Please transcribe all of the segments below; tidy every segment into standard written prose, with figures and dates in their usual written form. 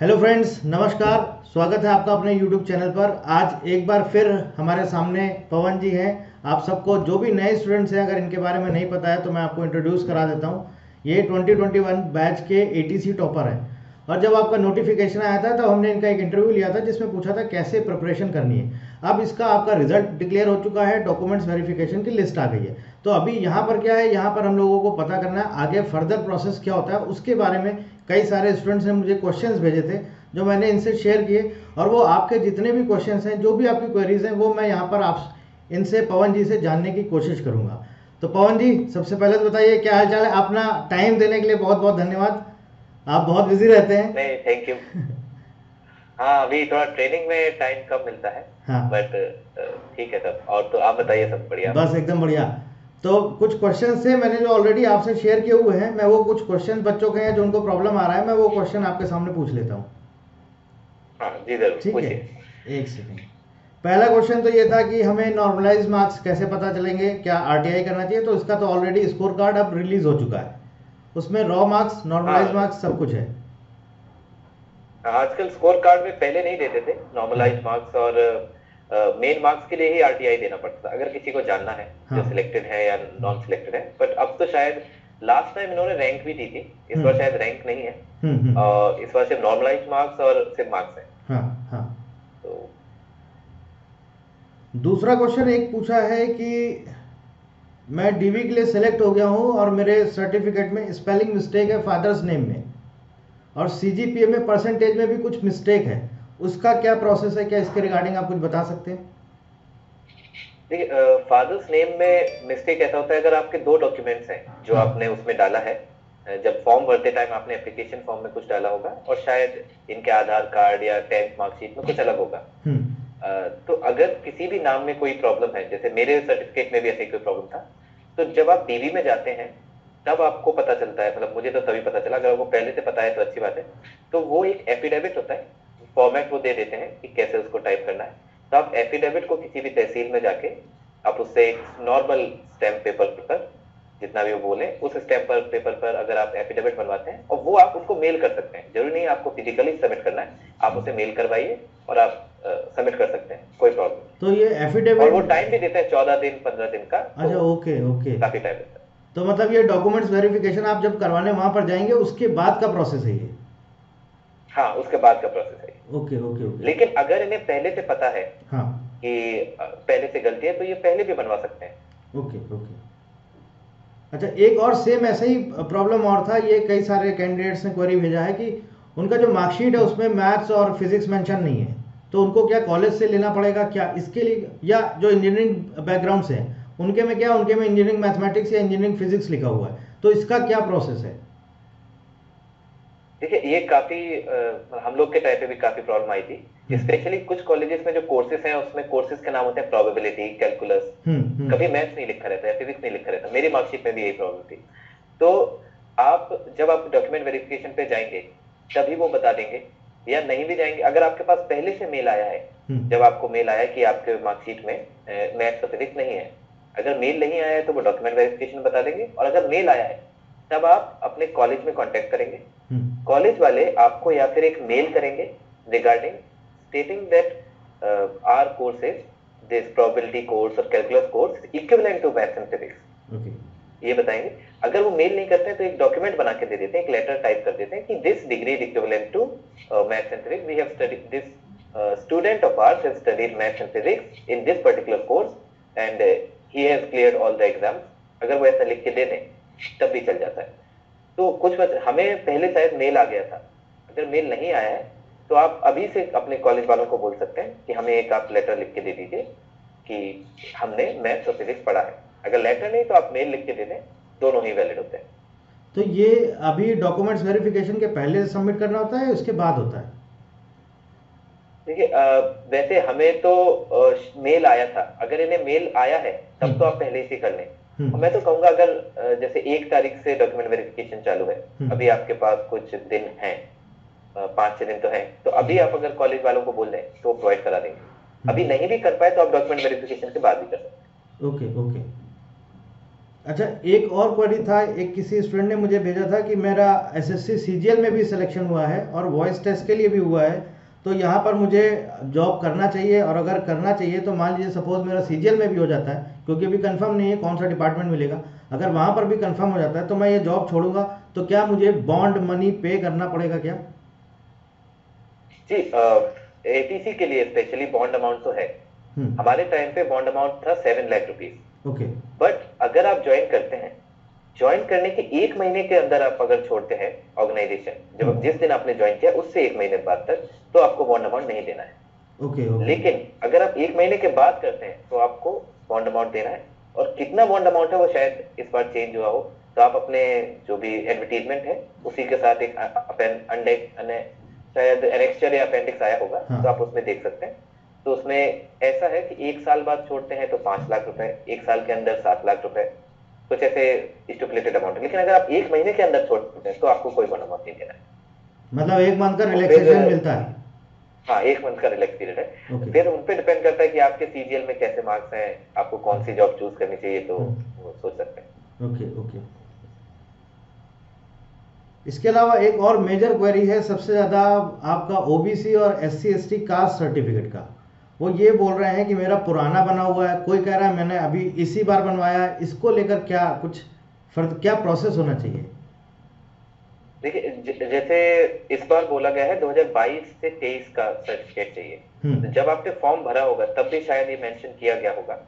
Hello friends, नमस्कार। स्वागत है आपका अपने यूट्यूब चैनल पर। आज एक बार फिर हमारे सामने पवन जी हैं। आप सबको जो भी नए स्टूडेंट्स हैं, अगर इनके बारे में नहीं पता है तो मैं आपको इंट्रोड्यूस करा देता हूँ। ये 2021 बैच के एटीसी टॉपर हैं और जब आपका नोटिफिकेशन आया था तब हमने इनका एक इंटरव्यू लिया था जिसमें पूछा था कैसे प्रिपरेशन करनी है। अब इसका आपका रिजल्ट डिक्लेयर हो चुका है, डॉक्यूमेंट्स वेरिफिकेशन की लिस्ट आ गई है। तो अभी यहाँ पर क्या है, यहाँ पर हम लोगों को पता करना है आगे फर्दर प्रोसेस क्या होता है उसके बारे में। कई सारे स्टूडेंट्स ने मुझे क्वेश्चंस भेजे थे जो मैंने इनसे शेयर किए, और वो आपके जितने भी क्वेश्चंस हैं, जो भी आपकी क्वेरीज हैं, वो मैं यहाँ पर आप इनसे पवन जी से जानने की कोशिश करूँगा। तो पवन जी, सबसे पहले तो बताइए क्या हाल चाल है। अपना टाइम देने के लिए बहुत बहुत धन्यवाद। आप बहुत बिजी रहते हैं। नहीं, थैंक यू। हाँ, अभी थोड़ा ट्रेनिंग में टाइम कम मिलता है। हाँ, बट ठीक है सब। और तो आप बताइए, सब बढ़िया। बस एकदम बढ़िया। तो कुछ क्वेश्चन थे मैंने जो ऑलरेडी आपसे शेयर किए हुए हैं, मैं वो कुछ क्वेश्चन बच्चों के हैं जो उनको प्रॉब्लम आ रहा है, मैं वो क्वेश्चन आपके सामने पूछ लेता हूँ। हाँ जी, जरूर ठीक है, पूछिए। एक सेकेंड। पहला क्वेश्चन तो ये था कि हमें नॉर्मलाइज मार्क्स कैसे पता चलेंगे, क्या आरटीआई करना चाहिए। तो इसका तो ऑलरेडी स्कोर कार्ड अब रिलीज हो चुका है, उसमें रॉ मार्क्स, नॉर्मलाइज हाँ, मार्क्स सब कुछ है। आजकल स्कोर कार्ड में पहले नहीं देते थे हाँ, नॉर्मलाइज मार्क्स, और मेन मार्क्स के लिए ही आरटीआई देना पड़ता था अगर किसी को जानना है जो हाँ। सिलेक्टेड है या नॉन सिलेक्टेड है। बट अब तो शायद लास्ट टाइम इन्होंने रैंक भी दी थी। इस बार हम्म शायद रैंक नहीं है। हम्म। और इस बार सिर्फ नॉर्मलाइज मार्क्स और सिर्फ मार्क्स है। हाँ, हाँ। तो दूसरा क्वेश्चन एक पूछा है कि मैं डीवी के लिए सेलेक्ट हो गया हूँ और मेरे सर्टिफिकेट में स्पेलिंग मिस्टेक है फादर्स नेम में, और सीजीपीए में परसेंटेज में भी कुछ मिस्टेक है। उसका क्या प्रोसेस है, क्या इसके रिगार्डिंग आप कुछ बता सकते हैं? देखिए, फादर्स नेम में मिस्टेक ऐसा होता है अगर आपके दो डॉक्यूमेंट्स हैं जो हाँ। आपने उसमें डाला है। जब फॉर्म भरते टाइम आपने एप्लीकेशन फॉर्म में कुछ डाला होगा और शायद इनके आधार कार्ड या 10th मार्कशीट में कुछ अलग होगा। हम्म तो अगर किसी भी नाम में कोई प्रॉब्लम है, जैसे मेरे सर्टिफिकेट में भी ऐसे कोई प्रॉब्लम था, तो जब आप डीवी में जाते हैं तब आपको पता चलता है। मतलब मुझे तो तभी पता चला, अगर आपको पहले से पता है तो अच्छी बात है। तो वो एक एफिडेविट होता है, फॉर्मेट वो दे देते हैं कि कैसे उसको टाइप करना है। तो आप एफिडेविट को किसी भी तहसील में जाके आप उससे एक नॉर्मल स्टैम्प पेपर पर, जितना भी वो बोले उस स्टैम्प पर पेपर पर अगर आप एफिडेविट बनवाते हैं, और वो आप उनको मेल कर सकते हैं। जरूरी नहीं आपको फिजिकली सबमिट करना है, आप उसे मेल करवाइए और आप सबमिट कर सकते हैं, कोई प्रॉब्लम नहीं। तो ये और एफिडेविट। वो टाइम भी देते हैं 14 दिन 15 दिन का, तो अच्छा, ओके ओके। काफी टाइम देता है। तो मतलब ये डॉक्यूमेंट्स वेरिफिकेशन आप जब करवाने वहां पर जाएंगे उसके बाद का प्रोसेस है ये? हाँ, उसके बाद का प्रोसेस है। Okay okay okay. लेकिन अगर इन्हें पहले से पता है हाँ। कि पहले से गलती है, तो ये पहले भी बनवा सकते हैं। Okay okay. अच्छा, एक और सेम ऐसा ही प्रॉब्लम और था। ये कई सारे कैंडिडेट्स ने क्वेरी भेजा है कि उनका जो मार्कशीट है उसमें मैथ्स और फिजिक्स मेंशन नहीं है, तो उनको क्या कॉलेज से लेना पड़ेगा क्या इसके लिए, या जो इंजीनियरिंग बैकग्राउंड से हैं उनके में क्या, उनके में इंजीनियरिंग मैथमेटिक्स या इंजीनियरिंग फिजिक्स लिखा हुआ है, तो इसका क्या प्रोसेस है? देखिए, ये काफी हम लोग के टाइम पे भी काफी प्रॉब्लम आई थी। हम्म स्पेशली कुछ कॉलेजेस में जो कोर्सेज हैं उसमें कोर्सेज के नाम होते हैं प्रोबेबिलिटी, कैलकुलस। कभी हम्म। मैथ्स नहीं लिखा रहता है, फिजिक्स नहीं लिखा रहता। मेरी मार्कशीट में भी यही प्रॉब्लम थी। तो आप जब आप डॉक्यूमेंट वेरिफिकेशन पे जाएंगे तभी वो बता देंगे, या नहीं भी जाएंगे। अगर आपके पास पहले से मेल आया है, हम्म। जब आपको मेल आया कि आपके मार्कशीट में मैथ्स और फिजिक्स नहीं है, अगर मेल नहीं आया है तो वो डॉक्यूमेंट वेरिफिकेशन बता देंगे। और अगर मेल आया है तब आप अपने कॉलेज में कांटेक्ट करेंगे। हम्म। कॉलेज वाले आपको या फिर एक मेल करेंगे regarding stating that our courses, this probability course और calculus course equivalent to maths and physics, okay. ये बताएंगे। अगर वो मेल नहीं करते हैं तो एक डॉक्यूमेंट बना के दे देते हैं, एक लेटर टाइप कर देते हैं कि this degree is equivalent to maths and physics, we have studied this student of ours has studied maths and physics in this particular course and he has cleared all the exams. अगर वो ऐसा लिख के दे दें तब भी चल जाता है। तो कुछ हमें पहले शायद मेल आ गया था, अगर मेल नहीं आया है तो आप अभी से अपने कॉलेज वालों को बोल सकते हैं कि हमें एक आप लेटर लिख के दे दीजिए कि हमने मैथ्स और फिजिक्स पढ़ा है। अगर लेटर नहीं तो आप मेल लिख के दे दें, दोनों ही वैलिड होते हैं। तो ये अभी डॉक्यूमेंट्स वेरिफिकेशन के पहले सबमिट करना होता है, उसके बाद होता है? देखिए, वैसे हमें तो मेल आया था। अगर इन्हें मेल आया है तब तो हम्म आप पहले से कर लें। और हम्म मैं तो कहूंगा, अगर जैसे 1 तारीख से डॉक्यूमेंट वेरिफिकेशन चालू है, हम्म अभी आपके पास कुछ दिन हैं, 5-6 दिन तो है, तो अभी आप अगर कॉलेज वालों को बोल दें तो वो प्रोवाइड करा देंगे। अभी हम्म। नहीं भी कर पाए तो आप डॉक्यूमेंट वेरिफिकेशन के बाद भी कर सकते ओके ओके। अच्छा, एक और क्वेरी था, एक किसी स्टूडेंट ने मुझे भेजा था कि मेरा एसएससी सीजीएल में भी सिलेक्शन हुआ है और वॉइस टेस्ट के लिए भी हुआ है, तो यहाँ पर मुझे जॉब करना चाहिए, और अगर करना चाहिए तो मान लीजिए सपोज मेरा सीजीएल में भी हो जाता है, क्योंकि अभी कंफर्म नहीं है कौन सा डिपार्टमेंट मिलेगा, अगर वहाँ पर भी कंफर्म हो जाता है तो मैं ये जॉब छोड़ूंगा, तो क्या मुझे बॉन्ड मनी पे करना पड़ेगा क्या? जी, एटीसी के लिए स्पेशली बॉन्ड अमाउंट तो है। हम्म। हमारे टाइम पे बॉन्ड अमाउंट था 7 लाख रुपीज। ओके। बट अगर आप ज्वाइन करते हैं, ज्वाइन करने के 1 महीने के अंदर आप अगर छोड़ते हैं ऑर्गेनाइजेशन, जब जिस दिन आपने ज्वाइन किया उससे 1 महीने बाद तक, तो आपको बॉन्ड अमाउंट नहीं देना है। ओके। ओके। लेकिन अगर आप 1 महीने के बाद करते हैं तो आपको बॉन्ड अमाउंट देना है। और कितना बॉन्ड अमाउंट है वो शायद इस बार चेंज हुआ हो, तो आप अपने जो भी एडवर्टीजमेंट है उसी के साथ एक शायद एनेक्चर या अपेंडिक्स आया होगा, हाँ। तो आप उसमें देख सकते हैं। तो उसमें ऐसा है कि 1 साल बाद छोड़ते हैं तो 5 लाख रुपए, 1 साल के अंदर 7 लाख रुपए, कुछ ऐसे स्टिपुलेटेड अमाउंट है। लेकिन अगर आप 1 महीने के अंदर छोड़ते हैं तो आपको कोई बॉन्ड अमाउंट नहीं देना है। मतलब एक मंथ का और फिर रिलैक्सेशन मिलता है? हाँ, 1 मंथ का रिलैक्स पीरियड है। ओके। फिर उन पे डिपेंड करता है कि आपके सीजीएल में कैसे मार्क्स हैं, आपको कौन सी जॉब चूज करनी चाहिए, तो वो सोच सकते हैं। ओके। ओके। इसके अलावा एक और मेजर क्वेरी है सबसे ज़्यादा आपका ओबीसी और एससी एसटी कास्ट सर्टिफिकेट का। वो ये बोल रहे हैं कि मेरा पुराना बना हुआ है, कोई कह रहा है मैंने अभी इसी बार बनवाया है, इसको लेकर क्या कुछ फर्द क्या प्रोसेस होना चाहिए? देखिए, जैसे इस बार बोला गया है 2022 से 23 का सर्टिफिकेट चाहिए। तो जब आपने फॉर्म भरा होगा तब भी शायद ये मेंशन किया गया होगा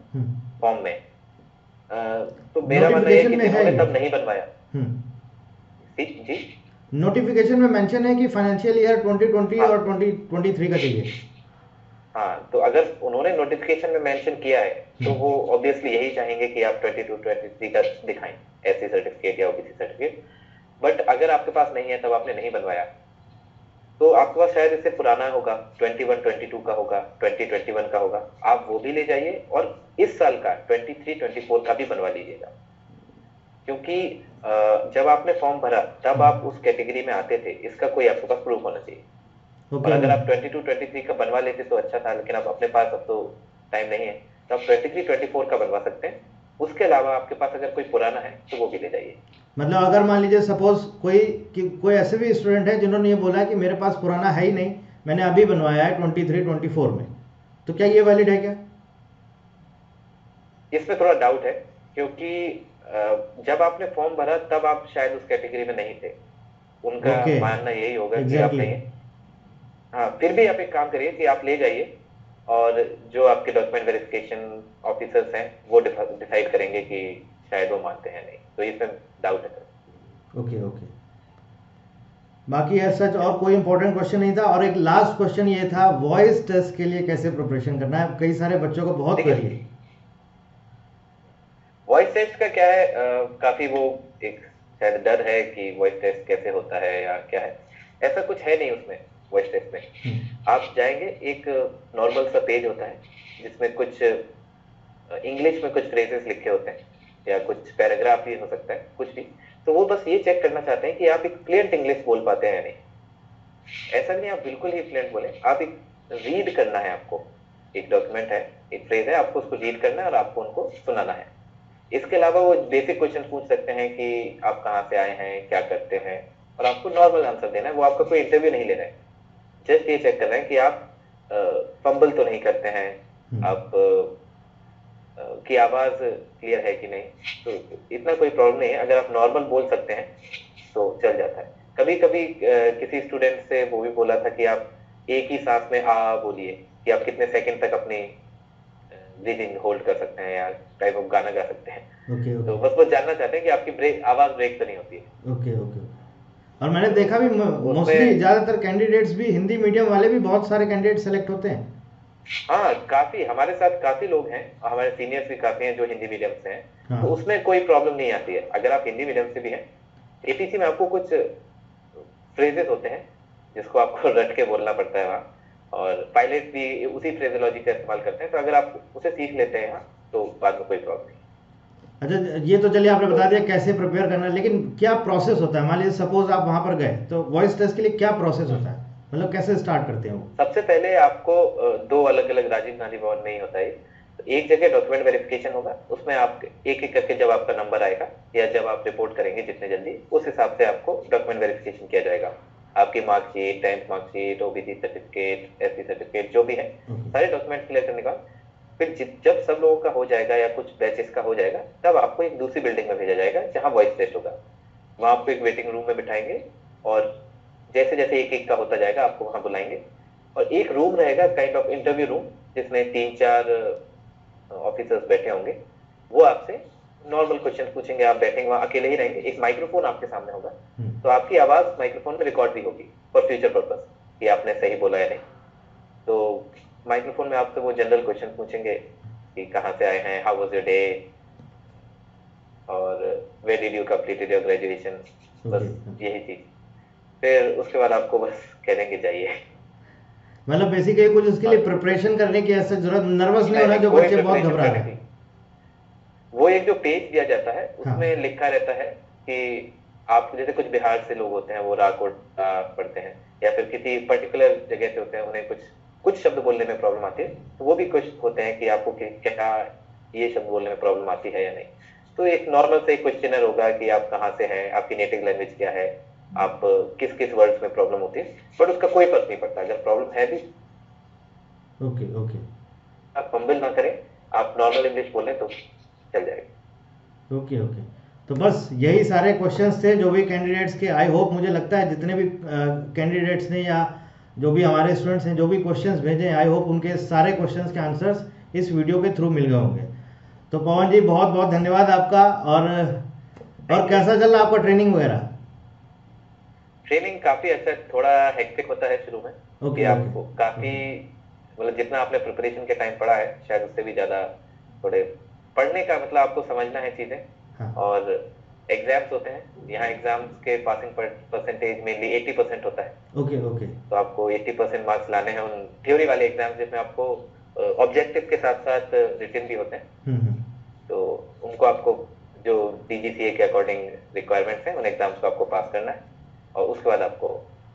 फॉर्म में। तो मेरा मानना है कि जिन्होंने तब नहीं बनवाया। जी, नोटिफिकेशन में मेंशन है कि फाइनेंशियल ईयर 2020 हाँ, और 2023 का चाहिए। हाँ, तो अगर उन्होंने नोटिफिकेशन में मेंशन किया है तो वो ऑब्वियसली यही चाहेंगे कि आप 22-23 का दिखाएं, एससी सर्टिफिकेट या ओबीसी सर्टिफिकेट। बट अगर आपके पास नहीं है, तब आपने नहीं बनवाया, तो आपके पास शायद इससे पुराना होगा, 21-22 का होगा, 2021 का होगा, आप वो भी ले जाइए और इस साल का 23-24 का भी बनवा लीजिएगा। क्योंकि जब आपने फॉर्म भरा तब आप उस कैटेगरी में आते थे, इसका कोई आपके पास प्रूफ होना चाहिए। और अगर आप 22-23 का बनवा लेते तो अच्छा था, लेकिन आप अपने पास अब तो टाइम नहीं है, तो आप 23-24 का बनवा सकते हैं। उसके अलावा आपके पास अगर कोई पुराना है तो वो भी ले जाइए। मतलब अगर मान लीजिए सपोज कोई ऐसे भी स्टूडेंट है जिन्होंने ये बोला है कि मेरे पास पुराना है ही नहीं, मैंने अभी बनवाया है 23-24 में, तो क्या ये वैलिड है क्या? इसमें थोड़ा डाउट है, क्योंकि जब आपने फॉर्म भरा तब आप शायद उस कैटेगरी में नहीं थे। उनका मानना यही होगा कि आप नहीं। हाँ, फिर भी आप एक काम करिए कि आप ले जाइए और जो आपके डॉक्यूमेंट वेरिफिकेशन ऑफिसर्स हैं वो डिसाइड करेंगे कि शायद वो मानते हैं नहीं, तो इसमें डाउट है। ओके। ओके। बाकी ऐसा और कोई इंपॉर्टेंट क्वेश्चन नहीं था। और एक लास्ट क्वेश्चन ये था, वॉइस टेस्ट के लिए कैसे प्रिपरेशन करना है? कई सारे बच्चों को बहुत क्वेरी है। वॉइस टेस्ट का क्या है, काफी वो एक शायद डर है कि वॉइस टेस्ट कैसे होता है या क्या है। ऐसा कुछ है नहीं उसमें। वॉइस टेस्ट में आप जाएंगे, एक नॉर्मल सा पेज होता है जिसमें कुछ इंग्लिश में कुछ फ्रेजेस लिखे होते हैं या कुछ पैराग्राफ भी हो सकता है, कुछ भी। तो वो बस ये चेक करना चाहते हैं कि आप एक फ्लुएंट इंग्लिश बोल पाते हैं या नहीं। ऐसा नहीं आप बिल्कुल ही फ्लुएंट बोले, आप एक रीड करना है आपको। एक डॉक्यूमेंट है, एक फ्रेज है, आपको उसको रीड करना है और आपको उनको सुनाना है। इसके अलावा वो बेसिक क्वेश्चन पूछ सकते हैं कि आप कहाँ से आए हैं, क्या करते हैं, और आपको नॉर्मल आंसर देना है। वो आपका कोई इंटरव्यू नहीं ले रहे हैं, जस्ट ये चेक कर रहे हैं कि आप फंबल तो नहीं करते हैं, आप की आवाज क्लियर है कि नहीं। तो इतना कोई प्रॉब्लम नहीं है, अगर आप नॉर्मल बोल सकते हैं तो चल जाता है। कभी कभी किसी स्टूडेंट से वो भी बोला था कि आप एक ही सांस में आ बोलिए, कि आप कितने सेकंड तक अपनी ब्रीदिंग होल्ड कर सकते हैं या टाइप ऑफ गाना गा सकते हैं। ओके। तो बस वो जानना चाहते हैं कि आपकी आवाज ब्रेक तो नहीं होती है। ओके। ओके। और मैंने देखा भी मोस्टली ज्यादातर कैंडिडेट्स भी हिंदी मीडियम वाले भी बहुत सारे कैंडिडेट सेलेक्ट होते हैं। हाँ, काफी हमारे साथ काफी लोग हैं, हमारे सीनियर्स भी काफी हैं जो हिंदी मीडियम से हैं। हाँ। तो उसमें कोई प्रॉब्लम नहीं आती है अगर आप हिंदी मीडियम से भी हैं। एपीसी में आपको कुछ फ्रेजेस होते हैं जिसको आपको रट के बोलना पड़ता है वहाँ, और पायलट भी उसी फ्रेजोलॉजी का इस्तेमाल करते हैं। तो अगर आप उसे सीख लेते हैं तो बाद में कोई प्रॉब्लम नहीं। अच्छा, ये तो चलिए आपने बता दिया कैसे प्रिपेयर करना है, लेकिन क्या प्रोसेस होता है? मान लीजिए सपोज आप वहां पर गए तो वॉइस टेस्ट के लिए क्या प्रोसेस होता है, मतलब कैसे स्टार्ट करते हैं वो? सबसे पहले आपको 2 अलग अलग राजीव गांधी भवन में ही होता है। तो एक जगह डॉक्यूमेंट वेरिफिकेशन होगा, उसमें आप एक एक करके जब आपका नंबर आएगा या जब आप रिपोर्ट करेंगे जितने जल्दी, उस हिसाब से आपको डॉक्यूमेंट वेरिफिकेशन किया जाएगा। आपकी marksheet, 10th marksheet, OBC certificate, SC certificate, जो भी है सारे डॉक्यूमेंट क्लियर करने का फिर जब सब लोगों का हो जाएगा या कुछ बैचेस का हो जाएगा, तब आपको एक दूसरी बिल्डिंग में भेजा जाएगा जहां वॉइस टेस्ट होगा। वहां आपको एक वेटिंग रूम में बिठाएंगे और जैसे जैसे एक एक का होता जाएगा आपको वहां बुलाएंगे, और एक रूम रहेगा काइंड ऑफ इंटरव्यू रूम, जिसमें 3-4 ऑफिसर्स बैठे होंगे। वो आपसे नॉर्मल क्वेश्चन पूछेंगे, आप बैठेंगे वहां, अकेले ही रहेंगे, एक माइक्रोफोन आपके सामने होगा, तो आपकी आवाज माइक्रोफोन में रिकॉर्ड भी होगी फॉर फ्यूचर पर्पस कि आपने सही बोला है नहीं। तो माइक्रोफोन में आपसे वो जनरल क्वेश्चन पूछेंगे कि कहाँ से आए हैं, हाउ वाज योर डे, और where did you completed your graduation, बस यही चीज। फिर उसके बाद आपको बस कह देंगे जाइए। मतलब बेसिकली कुछ उसके लिए प्रिपरेशन करने की ऐसे जरूरत, नर्वस नहीं होना, जो कोई बच्चे बहुत preparation घबरा करने रहे हैं। की। वो एक जो पेज दिया जाता है उसमें हाँ। लिखा रहता है कि आप जैसे कुछ बिहार से लोग होते हैं, वो राकोट पढ़ते हैं, या फिर किसी पर्टिकुलर जगह से होते हैं, उन्हें कुछ कुछ शब्द बोलने में प्रॉब्लम आती है, तो वो भी कुछ होते हैं कि आपको क्या ये शब्द बोलने में प्रॉब्लम आती है या नहीं। तो एक नॉर्मल से क्वेश्चनर होगा कि आप कहाँ से हैं, आपकी नेटिव लैंग्वेज क्या है, आप किस किस वर्ड्स में प्रॉब्लम होती है, बट उसका कोई फर्क नहीं पड़ता। अगर प्रॉब्लम है भी, ओके ओके आप फंबल ना करें, आप नॉर्मल इंग्लिश बोलें तो चल जाएगा। Okay okay. तो बस यही सारे क्वेश्चंस थे जो भी कैंडिडेट्स के, आई होप, मुझे लगता है जितने भी कैंडिडेट्स ने या जो भी हमारे स्टूडेंट्स हैं जो भी क्वेश्चंस भेजे, आई होप उनके सारे क्वेश्चंस के आंसर्स इस वीडियो के थ्रू मिल गए होंगे। तो पवन जी बहुत बहुत धन्यवाद आपका। और कैसा चल रहा आपका ट्रेनिंग वगैरह? ट्रेनिंग काफी अच्छा, थोड़ा हेक्टिक होता है शुरू में कि आपको काफी मतलब जितना आपने प्रिपरेशन के टाइम पढ़ा है शायद उससे भी ज्यादा थोड़े पढ़ने का, मतलब आपको समझना है चीजें। हाँ। और एग्जाम्स होते हैं यहाँ, एग्जाम्स के पासिंग परसेंटेज मेनली 80% होता है। Okay okay. तो आपको 80% मार्क्स लाने हैं उन थ्योरी वाले एग्जाम्स, जिसमें आपको ऑब्जेक्टिव के साथ साथ रिटन भी होते हैं। तो उनको आपको जो डीजीसीए के अकॉर्डिंग रिक्वायरमेंट्स हैं, उन एग्जाम्स को आपको पास करना है, और उसके बाद आपको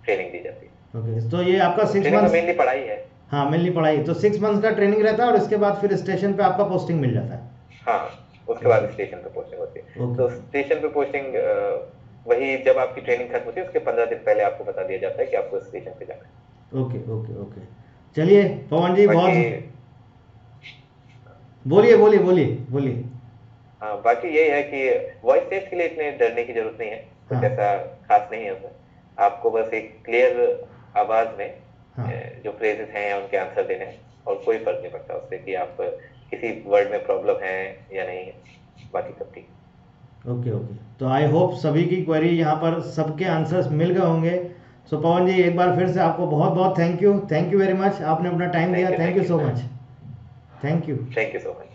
ट्रेनिंग दी जाती है। ओके, तो ये आपका 6 ट्रेनिंग में मंथ्स मेनली पढ़ाई है। हाँ, मेनली पढ़ाई। तो 6 मंथ्स का ट्रेनिंग रहता है और इसके बाद फिर स्टेशन पे आपका पोस्टिंग मिल जाता है। हाँ, उसके बाद स्टेशन पे पोस्टिंग होती है। तो स्टेशन पे पोस्टिंग वही जब आपकी ट्रेनिंग खत्म होती है उसके 15 दिन पहले आपको बता दिया जाता है कि आपको स्टेशन पे जाना है। Okay okay okay. चलिए पवन जी, बहुत बाकी बोलिए बोलिए बोलिए बोलिए। हाँ, बाकी यही है कि वॉइस टेस्ट के लिए इतने डरने की जरूरत नहीं है, कुछ हाँ। ऐसा खास नहीं है उसमें। आपको बस एक क्लियर आवाज में हाँ। जो फ्रेजेस हैं उनके आंसर देने हैं, और कोई फर्क नहीं पड़ता उससे कि आप किसी वर्ड में प्रॉब्लम है या नहीं है, बाकी सब ठीक। Okay okay. तो आई होप सभी की क्वेरी यहाँ पर सबके आंसर्स मिल गए होंगे। सो पवन जी, एक बार फिर से आपको बहुत बहुत थैंक यू वेरी मच, आपने अपना टाइम दिया। Thank you so much. Thank you so much.